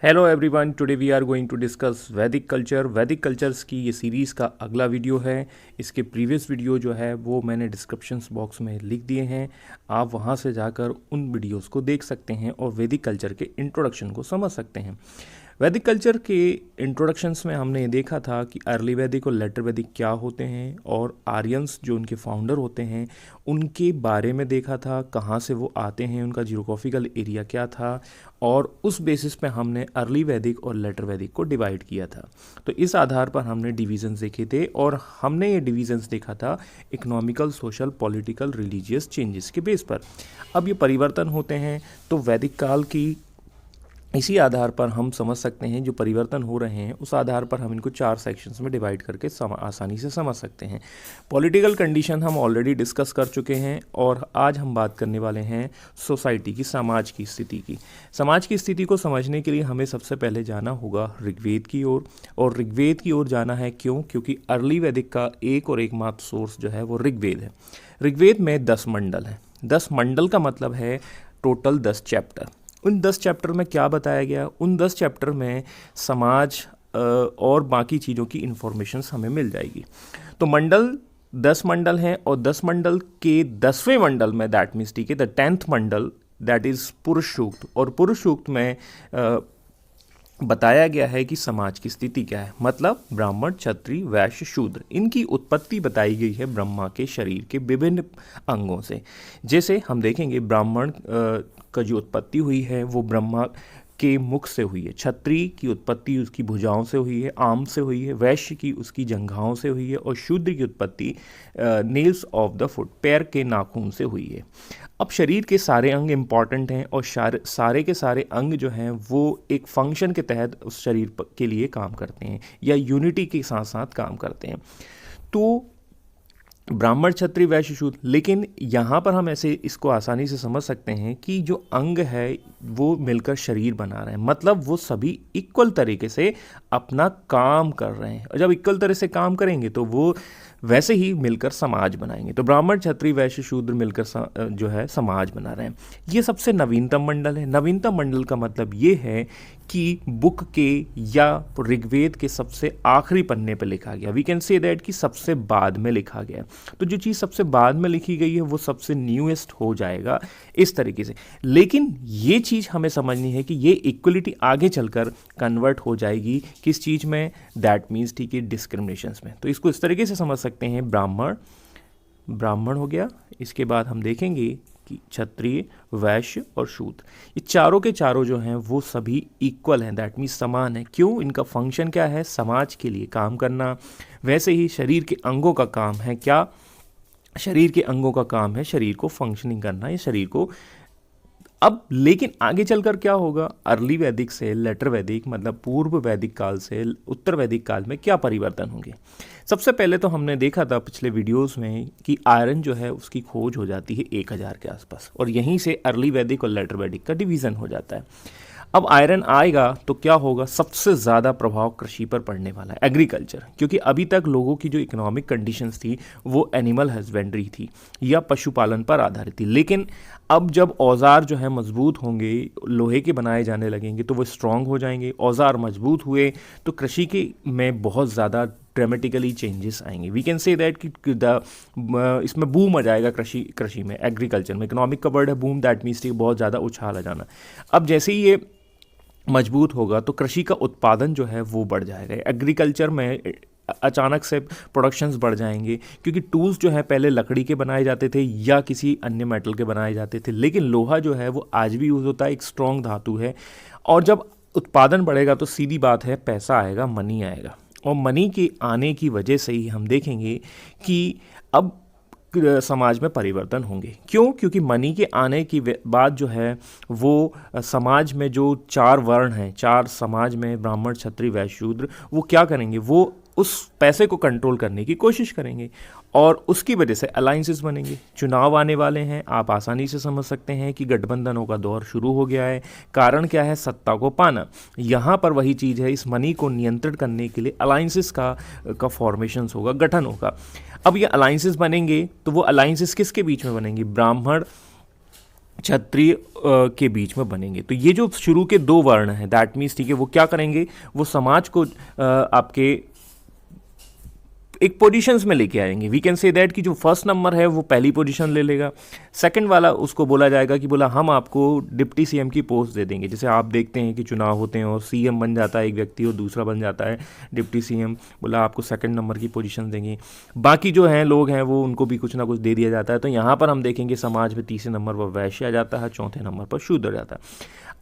Hello everyone, today we are going to discuss Vedic culture. Vedic cultures की ये series का अगला वीडियो है। इसके प्रीवियस वीडियो जो है वो मैंने डिस्क्रिप्शंस बॉक्स में लिख दिए हैं। आप वहाँ से जाकर उन वीडियोस को देख सकते हैं और वैदिक कल्चर के इंट्रोडक्शन को समझ सकते हैं। वैदिक कल्चर के इंट्रोडक्शंस में हमने ये देखा था कि अर्ली वैदिक और लेटर वैदिक क्या होते हैं और आर्यंस जो उनके फाउंडर होते हैं उनके बारे में देखा था, कहाँ से वो आते हैं, उनका जियोग्राफिकल एरिया क्या था, और उस बेसिस पे हमने अर्ली वैदिक और लेटर वैदिक को डिवाइड किया था। तो इस आधार पर हमने डिवीजन्स देखे थे और हमने ये डिवीजन्स देखा था economical, social, political, religious changes के बेस पर। अब ये परिवर्तन होते हैं तो वैदिक काल की इसी आधार पर हम समझ सकते हैं जो परिवर्तन हो रहे हैं उस आधार पर हम इनको 4 सेक्शंस में डिवाइड करके आसानी से समझ सकते हैं। पॉलिटिकल कंडीशन हम ऑलरेडी डिस्कस कर चुके हैं और आज हम बात करने वाले हैं सोसाइटी की, समाज की स्थिति की। समाज की स्थिति को समझने के लिए हमें सबसे पहले जाना होगा ऋग्वेद की ओर। और ऋग्वेद की ओर जाना है क्यों? क्योंकि अर्ली वैदिक का एक और एकमात्र सोर्स जो है वो ऋग्वेद है। ऋग्वेद में 10 मंडल हैं। 10 मंडल का मतलब है टोटल 10 चैप्टर। उन 10 चैप्टर में क्या बताया गया? उन 10 चैप्टर में समाज और बाकी चीज़ों की इंफॉर्मेशन हमें मिल जाएगी। तो मंडल 10 मंडल हैं और 10 मंडल के 10वें मंडल में, दैट मीन्स ठीक है, the 10th Mandal that is पुरुष सूक्त। और पुरुष सूक्त में बताया गया है कि समाज की स्थिति क्या है, मतलब ब्राह्मण, क्षत्रिय, वैश्य, शूद्र, इनकी उत्पत्ति बताई गई है ब्रह्मा के शरीर के विभिन्न अंगों से। जैसे हम देखेंगे ब्राह्मण का जो उत्पत्ति हुई है वो ब्रह्मा के मुख से हुई है, क्षत्रिय की उत्पत्ति उसकी भुजाओं से हुई है, आम से हुई है, वैश्य की उसकी जंघाओं से हुई है, और शूद्र की उत्पत्ति नेल्स ऑफ द फुट, पैर के नाखून से हुई है। अब शरीर के सारे अंग इंपॉर्टेंट हैं और सारे के सारे अंग जो हैं वो एक फंक्शन के तहत उस शरीर के लिए काम करते हैं या यूनिटी के साथ साथ काम करते हैं। तो ब्राह्मण, क्षत्रिय, वैश्य, शूद्र, लेकिन यहाँ पर हम ऐसे इसको आसानी से समझ सकते हैं कि जो अंग है वो मिलकर शरीर बना रहे हैं, मतलब वो सभी इक्वल तरीके से अपना काम कर रहे हैं। और जब इक्वल तरह से काम करेंगे तो वो वैसे ही मिलकर समाज बनाएंगे। तो ब्राह्मण, क्षत्रिय, वैश्य, शूद्र मिलकर जो है समाज बना रहे हैं। ये सबसे नवीनतम मंडल है। नवीनतम मंडल का मतलब ये है कि बुक के या ऋग्वेद के सबसे आखिरी पन्ने पर लिखा गया। वी कैन से दैट कि सबसे बाद में लिखा गया। तो जो चीज़ सबसे बाद में लिखी गई है वो सबसे न्यूएस्ट हो जाएगा इस तरीके से। लेकिन ये चीज़ हमें समझनी है कि ये इक्वलिटी आगे चलकर कन्वर्ट हो जाएगी किस चीज़ में? दैट मीन्स ठीक है, डिस्क्रिमिनेशंस में। तो इसको इस तरीके से समझ सकते हैं, ब्राह्मण हो गया, इसके बाद हम देखेंगे कि क्षत्रिय, वैश्य और शूद्र, ये चारों के चारों जो हैं वो सभी इक्वल हैं, दैट मीन्स समान है। क्यों? इनका फंक्शन क्या है? समाज के लिए काम करना। वैसे ही शरीर के अंगों का काम है क्या? शरीर के अंगों का काम है शरीर को फंक्शनिंग करना या शरीर को। अब लेकिन आगे चलकर क्या होगा? अर्ली वैदिक से लेटर वैदिक, मतलब पूर्व वैदिक काल से उत्तर वैदिक काल में क्या परिवर्तन होंगे? सबसे पहले तो हमने देखा था पिछले वीडियोस में कि आयरन जो है उसकी खोज हो जाती है 1000 के आसपास, और यहीं से अर्ली वैदिक और लेटर वैदिक का डिवीज़न हो जाता है। अब आयरन आएगा तो क्या होगा? सबसे ज़्यादा प्रभाव कृषि पर पड़ने वाला है, एग्रीकल्चर, क्योंकि अभी तक लोगों की जो इकोनॉमिक कंडीशंस थी वो एनिमल हस्बेंड्री थी या पशुपालन पर आधारित थी। लेकिन अब जब औजार जो है मजबूत होंगे, लोहे के बनाए जाने लगेंगे तो वो स्ट्रांग हो जाएंगे। औजार मजबूत हुए तो कृषि के में बहुत ज़्यादा ड्रामेटिकली चेंजेस आएंगे। वी कैन से दैट कि इसमें बूम आ जाएगा कृषि में, एग्रीकल्चर में। इकोनॉमिक का वर्ड है बूम, दैट मीन्स बहुत ज़्यादा उछाल आ जाना। अब जैसे ही ये मजबूत होगा तो कृषि का उत्पादन जो है वो बढ़ जाएगा। एग्रीकल्चर में अचानक से प्रोडक्शंस बढ़ जाएंगे, क्योंकि टूल्स जो है पहले लकड़ी के बनाए जाते थे या किसी अन्य मेटल के बनाए जाते थे, लेकिन लोहा जो है वो आज भी यूज़ होता है, एक स्ट्रॉन्ग धातु है। और जब उत्पादन बढ़ेगा तो सीधी बात है पैसा आएगा, मनी आएगा। और मनी के आने की वजह से ही हम देखेंगे कि अब समाज में परिवर्तन होंगे। क्यों? क्योंकि मनी के आने की बाद जो है वो समाज में जो 4 वर्ण हैं, 4 समाज में ब्राह्मण, क्षत्रिय, वैश्य, शूद्र, वो क्या करेंगे? वो उस पैसे को कंट्रोल करने की कोशिश करेंगे और उसकी वजह से अलाइंसेस बनेंगे। चुनाव आने वाले हैं, आप आसानी से समझ सकते हैं कि गठबंधनों का दौर शुरू हो गया है। कारण क्या है? सत्ता को पाना। यहाँ पर वही चीज़ है, इस मनी को नियंत्रित करने के लिए अलाइंसेस का फॉर्मेशन होगा, गठन होगा। अब ये अलाइंसेस बनेंगे तो वो अलाइंसेस किसके बीच में बनेंगी? ब्राह्मण, क्षत्रिय के बीच में बनेंगे। तो ये जो शुरू के दो वर्ण हैं, दैट मीन्स ठीक है, वो क्या करेंगे, वो समाज को आपके एक पोजीशंस में लेके आएंगे। वी कैन से दैट कि जो फर्स्ट नंबर है वो पहली पोजीशन ले लेगा, सेकंड वाला उसको बोला जाएगा कि बोला हम आपको डिप्टी सीएम की पोस्ट दे देंगे। जैसे आप देखते हैं कि चुनाव होते हैं और सीएम बन जाता है एक व्यक्ति और दूसरा बन जाता है डिप्टी सीएम, बोला आपको सेकंड नंबर की पोजीशन देंगे, बाकी जो हैं लोग हैं वो उनको भी कुछ ना कुछ दे दिया जाता है। तो यहाँ पर हम देखेंगे समाज में तीसरे नंबर पर वैश्य आ जाता है, चौथे नंबर पर शूद्र आ जाता है।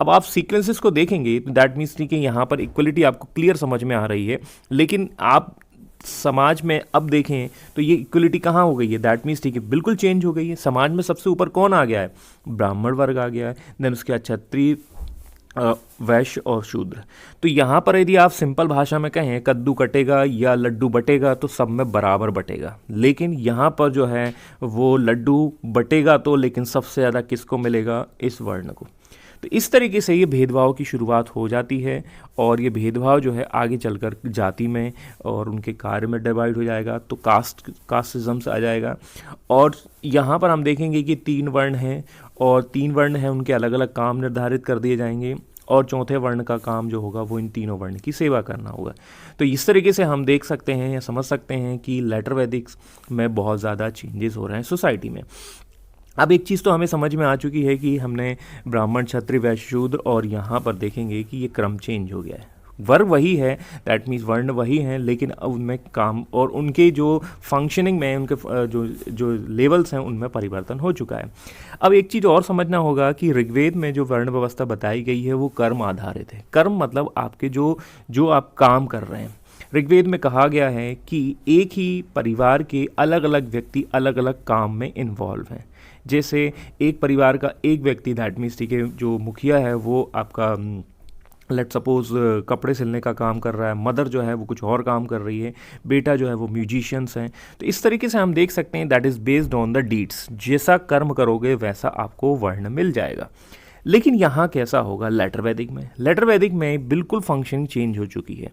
अब आप सीक्वेंसेस को देखेंगे तो दैट मीन्स ठीक है, यहाँ पर इक्वलिटी आपको क्लियर समझ में आ रही है, लेकिन आप समाज में अब देखें तो ये इक्वलिटी कहाँ हो गई है, दैट मीन्स ठीक है बिल्कुल चेंज हो गई है। समाज में सबसे ऊपर कौन आ गया है, ब्राह्मण वर्ग आ गया है, देन उसके बाद क्षत्रिय, वैश्य और शूद्र। तो यहाँ पर यदि आप सिंपल भाषा में कहें कद्दू कटेगा या लड्डू बटेगा तो सब में बराबर बटेगा, लेकिन यहाँ पर जो है वो लड्डू बटेगा तो लेकिन सबसे ज़्यादा किसको मिलेगा, इस वर्ण को। तो इस तरीके से ये भेदभाव की शुरुआत हो जाती है और ये भेदभाव जो है आगे चलकर जाति में और उनके कार्य में डिवाइड हो जाएगा, तो कास्टिज्म से आ जाएगा। और यहाँ पर हम देखेंगे कि 3 वर्ण हैं और 3 वर्ण हैं, उनके अलग अलग काम निर्धारित कर दिए जाएंगे और चौथे वर्ण का काम जो होगा वो इन तीनों वर्ण की सेवा करना होगा। तो इस तरीके से हम देख सकते हैं या समझ सकते हैं कि लेटर वैदिक्स में बहुत ज़्यादा चेंजेस हो रहे हैं सोसाइटी में। अब एक चीज़ तो हमें समझ में आ चुकी है कि हमने ब्राह्मण, क्षत्रिय, वैश्य, शूद्र, और यहाँ पर देखेंगे कि ये क्रम चेंज हो गया है। वर्ग वही है, दैट मीन्स वर्ण वही हैं, लेकिन अब उनमें काम और उनके जो फंक्शनिंग में उनके जो लेवल्स हैं उनमें परिवर्तन हो चुका है। अब एक चीज़ और समझना होगा कि ऋग्वेद में जो वर्ण व्यवस्था बताई गई है वो कर्म आधारित है। कर्म मतलब आपके जो आप काम कर रहे हैं। ऋग्वेद में कहा गया है कि एक ही परिवार के अलग अलग व्यक्ति अलग अलग काम में इन्वॉल्व हैं। जैसे एक परिवार का एक व्यक्ति, दैट मीन्स ठीक है, जो मुखिया है वो आपका लेट सपोज कपड़े सिलने का काम कर रहा है, मदर जो है वो कुछ और काम कर रही है, बेटा जो है वो म्यूजिशियंस हैं। तो इस तरीके से हम देख सकते हैं that is based on the deeds, जैसा कर्म करोगे वैसा आपको वर्ण मिल जाएगा। लेकिन यहाँ कैसा होगा लेटर वैदिक में, लेटर वैदिक में बिल्कुल फंक्शन चेंज हो चुकी है।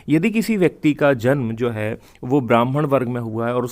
यदि किसी व्यक्ति का जन्म जो है वो ब्राह्मण वर्ग में हुआ है और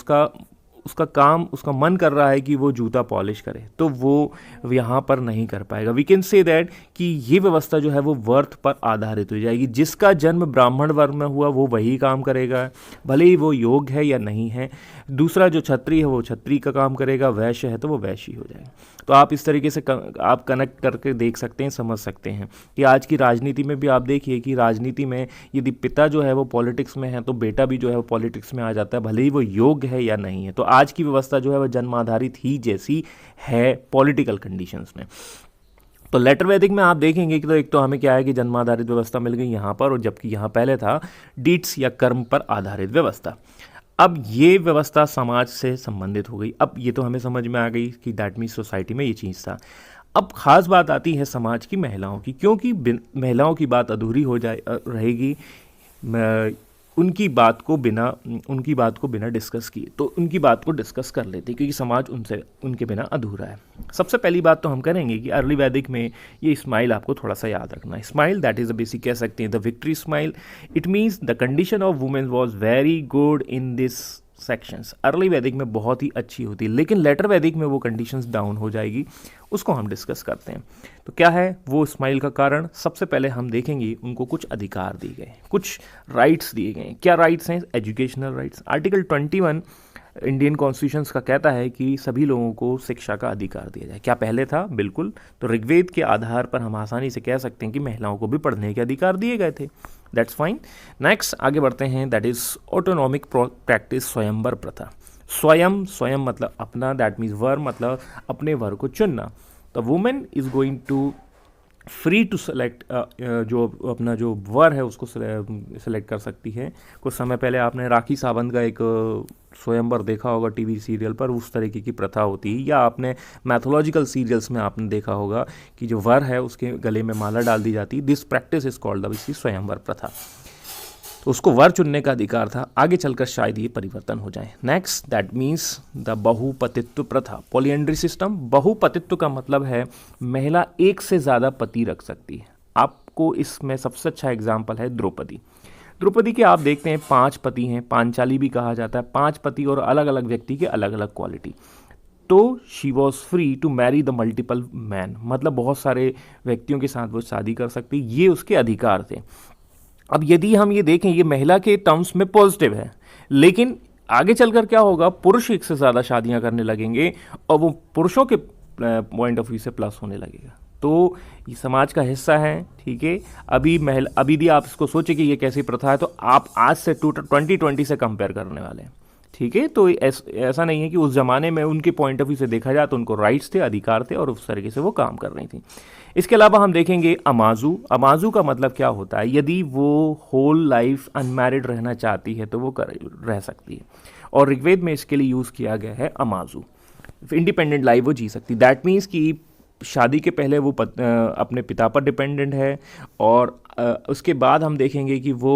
उसका काम, उसका मन कर रहा है कि वो जूता पॉलिश करे, तो वो यहाँ पर नहीं कर पाएगा। वी कैन से दैट कि ये व्यवस्था जो है वो वर्थ पर आधारित हो जाएगी। जिसका जन्म ब्राह्मण वर्ग में हुआ वो वही काम करेगा, भले ही वो योग्य है या नहीं है। दूसरा जो क्षत्रिय है वो क्षत्रिय का काम करेगा, वैश्य है तो वो वैश्य ही हो जाएगा। तो आप इस तरीके से आप कनेक्ट करके देख सकते हैं, समझ सकते हैं कि आज की राजनीति में भी आप देखिए कि राजनीति में यदि पिता जो है वो पॉलिटिक्स में है तो बेटा भी जो है वो पॉलिटिक्स में आ जाता है, भले ही वो योग्य है या नहीं है। तो आज की व्यवस्था जो है वो जन्म आधारित ही जैसी है पॉलिटिकल कंडीशंस में। तो लेटर वैदिक में आप देखेंगे कि तो एक तो हमें क्या है कि जन्माधारित व्यवस्था मिल गई यहाँ पर, और जबकि यहाँ पहले था डीड्स या कर्म पर आधारित व्यवस्था। अब ये व्यवस्था समाज से संबंधित हो गई। अब ये तो हमें समझ में आ गई कि दैट मीन्स सोसाइटी में ये चीज़ था। अब खास बात आती है समाज की महिलाओं की, क्योंकि महिलाओं की बात अधूरी हो जाए रहेगी उनकी बात को बिना डिस्कस किए। तो उनकी बात को डिस्कस कर लेते क्योंकि समाज उनके बिना अधूरा है। सबसे पहली बात तो हम करेंगे कि अर्ली वैदिक में ये स्माइल आपको थोड़ा सा याद रखना है। Smile that is a basic कह सकते हैं the victory smile. It means the condition of women was very good in this sections. Early वैदिक में बहुत ही अच्छी होती है, लेकिन लेटर वैदिक में वो कंडीशंस डाउन हो जाएगी। उसको हम डिस्कस करते हैं। तो क्या है वो स्माइल का कारण? सबसे पहले हम देखेंगे उनको कुछ अधिकार दिए गए, कुछ राइट्स दिए गए। क्या राइट्स हैं? Educational rights. Article 21 Indian constitution का कहता है कि सभी लोगों को शिक्षा का अधिकार दिया जाए। क्या पहले था? बिल्कुल। तो ऋग्वेद के आधार पर हम आसानी से कह सकते हैं कि महिलाओं को भी पढ़ने के अधिकार दिए गए थे। That's fine. नेक्स्ट आगे बढ़ते हैं, दैट इज ऑटोनॉमिक प्रैक्टिस, स्वयंवर प्रथा। स्वयं मतलब अपना, दैट मीन्स वर मतलब अपने वर को चुनना। The women is going to free to select, जो अपना जो वर है उसको सेलेक्ट कर सकती है। कुछ समय पहले आपने राखी सावंत का एक स्वयंवर देखा होगा टीवी सीरियल पर, उस तरीके की प्रथा होती है। या आपने मैथोलॉजिकल सीरियल्स में आपने देखा होगा कि जो वर है उसके गले में माला डाल दी जाती है। This practice is called the स्वयंवर प्रथा। तो उसको वर चुनने का अधिकार था। आगे चलकर शायद ये परिवर्तन हो जाए। नेक्स्ट दैट मीन्स द बहुपतित्व प्रथा, पॉलीएंड्री सिस्टम। बहुपतित्व का मतलब है महिला एक से ज़्यादा पति रख सकती है। आपको इसमें सबसे अच्छा एग्जाम्पल है द्रौपदी। द्रौपदी के आप देखते हैं 5 पति हैं, पांचाली भी कहा जाता है। 5 पति और अलग अलग व्यक्ति के अलग अलग क्वालिटी। तो she was free to marry the multiple man, मतलब बहुत सारे व्यक्तियों के साथ वो शादी कर सकती, ये उसके अधिकार थे। अब यदि हम ये देखें, ये महिला के टर्म्स में पॉजिटिव है, लेकिन आगे चलकर क्या होगा, पुरुष एक से ज़्यादा शादियां करने लगेंगे और वो पुरुषों के पॉइंट ऑफ व्यू से प्लस होने लगेगा। तो ये समाज का हिस्सा है, ठीक है। अभी भी आप इसको सोचें कि ये कैसी प्रथा है, तो आप आज से 2020 से कंपेयर करने वाले हैं, ठीक है। तो ऐसा नहीं है कि उस ज़माने में उनके पॉइंट ऑफ व्यू से देखा जाए तो उनको राइट्स थे, अधिकार थे और उस तरीके से वो काम कर रही थी। इसके अलावा हम देखेंगे अमाजू। अमाजू का मतलब क्या होता है, यदि वो होल लाइफ अनमैरिड रहना चाहती है तो वो रह सकती है, और ऋग्वेद में इसके लिए यूज़ किया गया है अमाजू। इंडिपेंडेंट लाइफ वो जी सकती, दैट मीन्स कि शादी के पहले वो अपने पिता पर डिपेंडेंट है, और उसके बाद हम देखेंगे कि वो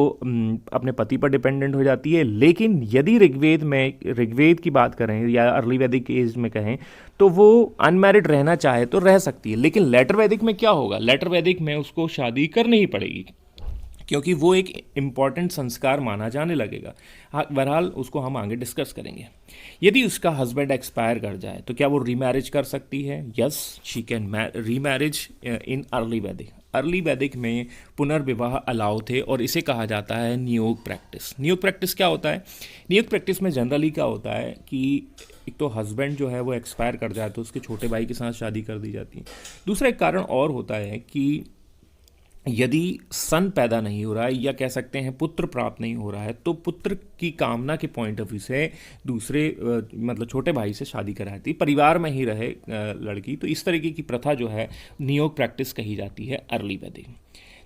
अपने पति पर डिपेंडेंट हो जाती है। लेकिन यदि ऋग्वेद की बात करें या अर्ली वैदिक एज में कहें, तो वो अनमैरिड रहना चाहे तो रह सकती है। लेकिन लेटर वैदिक में क्या होगा, लेटर वैदिक में उसको शादी करनी ही पड़ेगी, क्योंकि वो एक इम्पॉर्टेंट संस्कार माना जाने लगेगा। बहरहाल उसको हम आगे डिस्कस करेंगे। यदि उसका हस्बैंड एक्सपायर कर जाए तो क्या वो रीमैरिज कर सकती है? Yes, she can remarriage in early वैदिक। अर्ली वैदिक में पुनर्विवाह अलाउ थे, और इसे कहा जाता है नियोग प्रैक्टिस। नियोग प्रैक्टिस क्या होता है? नियोग प्रैक्टिस में जनरली क्या होता है कि एक तो हस्बैंड जो है वो एक्सपायर कर जाए तो उसके छोटे भाई के साथ शादी कर दी जाती है। दूसरा एक कारण और होता है कि यदि सन पैदा नहीं हो रहा है, या कह सकते हैं पुत्र प्राप्त नहीं हो रहा है, तो पुत्र की कामना के पॉइंट ऑफ व्यू से दूसरे मतलब छोटे भाई से शादी कराती, परिवार में ही रहे लड़की। तो इस तरीके की प्रथा जो है नियोग प्रैक्टिस कही जाती है अर्ली वैदिक।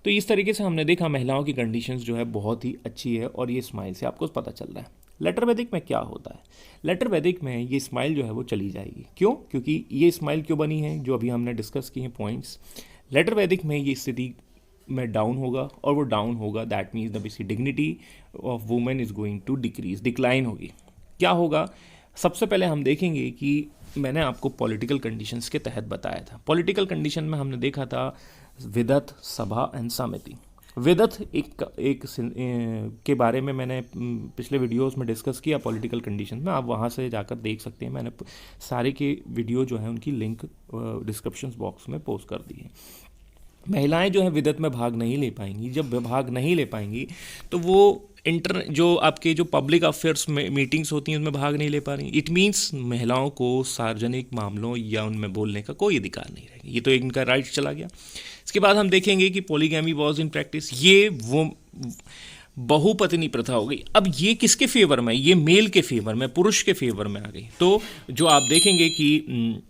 तो इस तरीके से हमने देखा महिलाओं की कंडीशंस जो है बहुत ही अच्छी है, और ये स्माइल से आपको पता चल रहा है। लेटर वैदिक में क्या होता है? लेटर वैदिक में ये स्माइल जो है वो चली जाएगी। क्यों? क्योंकि ये स्माइल क्यों बनी है, जो अभी हमने डिस्कस किए हैं पॉइंट्स। लेटर वैदिक में ये स्थिति में डाउन होगा, और वो डाउन होगा that means the basic dignity of women is going to decrease, decline होगी। क्या होगा? सबसे पहले हम देखेंगे कि मैंने आपको पॉलिटिकल कंडीशंस के तहत बताया था। पॉलिटिकल कंडीशन में हमने देखा था विदत, सभा एंड समिति। विदत एक के बारे में मैंने पिछले वीडियोस में डिस्कस किया पॉलिटिकल कंडीशन में, आप वहाँ से जाकर देख सकते हैं। मैंने सारे के वीडियो जो है उनकी लिंक डिस्क्रिप्शन बॉक्स में पोस्ट कर दी है। महिलाएं जो है विदत में भाग नहीं ले पाएंगी। जब भाग नहीं ले पाएंगी तो वो जो आपके जो पब्लिक अफेयर्स में मीटिंग्स होती हैं उनमें भाग नहीं ले पा रही। इट मीन्स महिलाओं को सार्वजनिक मामलों या उनमें बोलने का कोई अधिकार नहीं रहेगा। ये तो एक इनका राइट चला गया। इसके बाद हम देखेंगे कि पॉलीगैमी वॉज इन प्रैक्टिस। ये वो बहुपत्नी प्रथा हो गई। अब ये किसके फेवर में? ये मेल के फेवर में, पुरुष के फेवर में आ गई। तो जो आप देखेंगे कि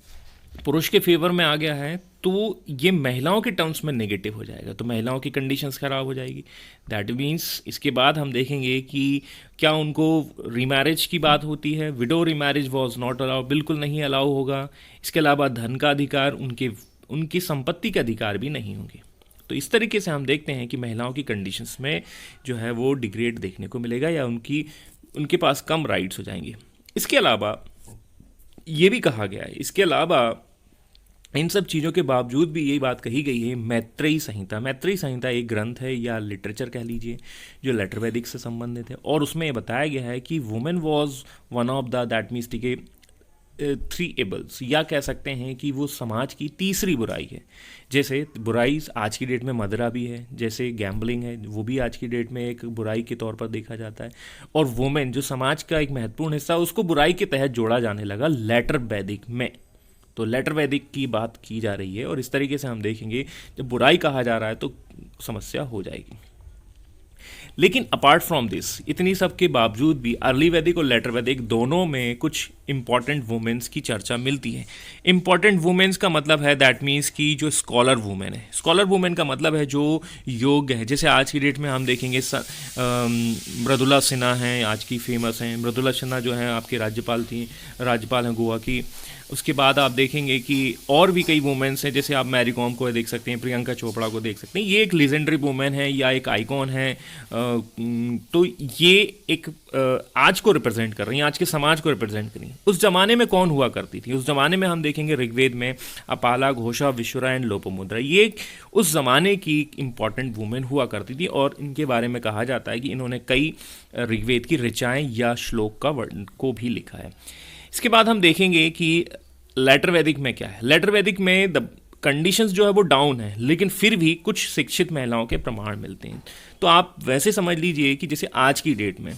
पुरुष के फेवर में आ गया है, तो ये महिलाओं के टर्म्स में नेगेटिव हो जाएगा, तो महिलाओं की कंडीशंस खराब हो जाएगी। दैट मीन्स इसके बाद हम देखेंगे कि क्या उनको रीमैरिज की बात होती है। Window remarriage was not allow, बिल्कुल नहीं अलाउ होगा। इसके अलावा धन का अधिकार, उनकी संपत्ति के अधिकार भी नहीं होंगे। तो इस तरीके से हम देखते हैं कि महिलाओं की कंडीशंस में जो है वो डिग्रेड देखने को मिलेगा, या उनके पास कम राइट्स हो जाएंगे। इसके अलावा ये भी कहा गया है, इसके अलावा इन सब चीज़ों के बावजूद भी यही बात कही गई है। मैत्रेयी संहिता, मैत्रेयी संहिता एक ग्रंथ है या लिटरेचर कह लीजिए, जो लेटर वैदिक से संबंधित है, और उसमें ये बताया गया है कि women was one of the that means के 3 एबल्स, या कह सकते हैं कि वो समाज की तीसरी बुराई है। जैसे बुराई आज की डेट में मदरा भी है, जैसे गैम्बलिंग है, वो भी आज की डेट में एक बुराई के तौर पर देखा जाता है। और वुमेन जो समाज का एक महत्वपूर्ण हिस्सा, उसको बुराई के तहत जोड़ा जाने लगा लेटर वैदिक में। तो लेटर वैदिक की बात की जा रही है, और इस तरीके से हम देखेंगे जब बुराई कहा जा रहा है तो समस्या हो जाएगी। लेकिन अपार्ट फ्रॉम दिस, इतनी सब के बावजूद भी अर्ली वैदिक और लेटर वैदिक दोनों में कुछ इंपॉर्टेंट वुमेन्स की चर्चा मिलती है। इंपॉर्टेंट वुमेन्स का मतलब है दैट मीन्स की जो स्कॉलर वुमेन है। स्कॉलर वुमेन का मतलब है जो योग्य है। जैसे आज की डेट में हम देखेंगे मृदुला सिन्हा हैं, आज की फेमस हैं। मृदुला सिन्हा जो हैं आपके राज्यपाल हैं गोवा की। उसके बाद आप देखेंगे कि और भी कई वुमेन्स हैं, जैसे आप मैरी कॉम को देख सकते हैं, प्रियंका चोपड़ा को देख सकते हैं। ये एक लेजेंडरी वुमेन है या एक आइकॉन है। तो ये एक आज को रिप्रेजेंट कर रही हैं, आज के समाज को रिप्रेजेंट कर रही हैं। उस जमाने में कौन हुआ करती थी? उस जमाने में हम देखेंगे ऋग्वेद में अपाला, घोषा, विश्वरा एंड लोपामुद्रा, ये उस जमाने की इंपॉर्टेंट वुमेन हुआ करती थी, और इनके बारे में कहा जाता है कि इन्होंने कई ऋग्वेद की ऋचाएँ या श्लोक को भी लिखा है। इसके बाद हम देखेंगे कि लेटर वैदिक में क्या है, लेटर वैदिक में द कंडीशंस जो है वो डाउन है, लेकिन फिर भी कुछ शिक्षित महिलाओं के प्रमाण मिलते हैं। तो आप वैसे समझ लीजिए कि जैसे आज की डेट में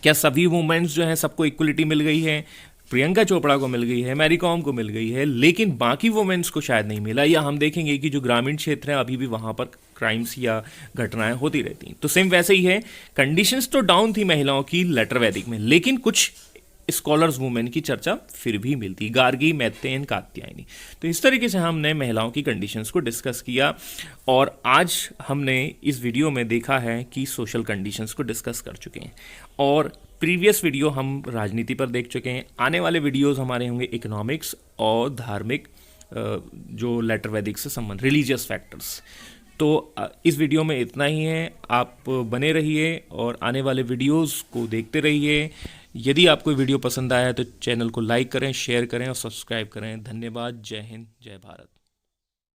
क्या सभी वुमेन्स जो हैं सबको इक्वलिटी मिल गई है, प्रियंका चोपड़ा को मिल गई है, मैरी कॉम को मिल गई है, लेकिन बाकी वुमेन्स को शायद नहीं मिला, या हम देखेंगे कि जो ग्रामीण क्षेत्र है अभी भी वहाँ पर क्राइम्स या घटनाएं होती रहती हैं। तो सेम वैसे ही है, कंडीशंस तो डाउन थी महिलाओं की लेटर वैदिक में, लेकिन कुछ स्कॉलर्स वुमेन की चर्चा फिर भी मिलती, गार्गी, मैत्रेयन, कात्यायनी। तो इस तरीके से हमने महिलाओं की कंडीशंस को डिस्कस किया, और आज हमने इस वीडियो में देखा है कि सोशल कंडीशंस को डिस्कस कर चुके हैं, और प्रीवियस वीडियो हम राजनीति पर देख चुके हैं। आने वाले वीडियोस हमारे होंगे इकोनॉमिक्स और धार्मिक, जो लेटर वैदिक से संबंध, रिलीजियस फैक्टर्स। तो इस वीडियो में इतना ही है। आप बने रहिए और आने वाले वीडियोस को देखते रहिए। यदि आपको वीडियो पसंद आया है तो चैनल को लाइक करें, शेयर करें और सब्सक्राइब करें। धन्यवाद। जय हिंद, जय भारत।